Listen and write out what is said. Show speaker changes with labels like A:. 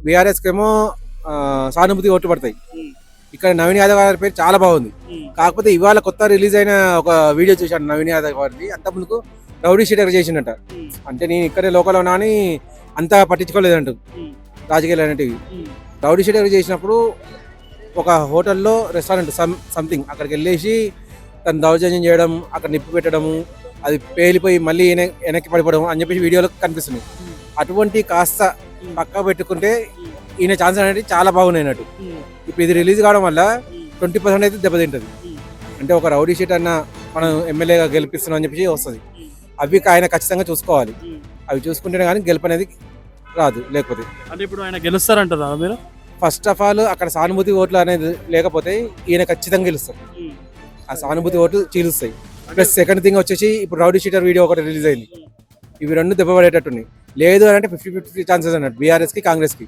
A: బీఆర్ఎస్కి ఏమో సానుభూతి ఓట్లు పడతాయి. ఇక్కడ నవీన్ యాదవ్ గారి పేరు చాలా బాగుంది. కాకపోతే ఇవాళ కొత్త రిలీజ్ అయిన ఒక వీడియో చూశాను నవీన్ యాదవ్ గారిది. అంత ముందుకు రౌడీ షీటర్ చేసిండట. అంటే నేను ఇక్కడే లోకల్ ఉన్నా అని అంతా పట్టించుకోలేదంట రాజకీయాలు అనేటివి. రౌడీ షీటర్ చేసినప్పుడు ఒక హోటల్లో రెస్టారెంట్ సంథింగ్ అక్కడికి వెళ్ళేసి తను దౌర్జన్యం చేయడం, అక్కడ నిప్పు పెట్టడము, అది పేలిపోయి మళ్ళీ వెనక్కి పడిపోవడం అని చెప్పేసి వీడియోలో కనిపిస్తుంది. అటువంటి కాస్త పక్కా పెట్టుకుంటే ఈయన ఛాన్స్ అనేది చాలా బాగున్నాయినట్టు. ఇప్పుడు ఇది రిలీజ్ కావడం వల్ల 20% అయితే దెబ్బతింటుంది. అంటే ఒక రౌడీ షీట్ అన్న మనం ఎమ్మెల్యేగా గెలిపిస్తున్నాం అని చెప్పేసి వస్తుంది. అవి ఆయన ఖచ్చితంగా చూసుకోవాలి. అవి చూసుకుంటేనే కానీ గెలుపు అనేది రాదు. లేకపోతే
B: అంటే ఇప్పుడు ఆయన గెలుస్తారంటారా మీరు?
A: ఫస్ట్ ఆఫ్ ఆల్ అక్కడ సానుభూతి ఓట్లు అనేది లేకపోతే ఈయన ఖచ్చితంగా గెలుస్తారు. ఆ సానుభూతి ఓట్లు చీలుస్తాయి. ప్లస్ సెకండ్ థింగ్ వచ్చేసి ఇప్పుడు రౌడీ షీటర్ వీడియో ఒకటి రిలీజ్ అయింది. ఇవి రెండు దెబ్బ పడేటట్టున్నాయి. లేదు అని అంటే 50-50 ఛాన్సెస్ అన్నట్టు బీఆర్ఎస్కి కాంగ్రెస్కి.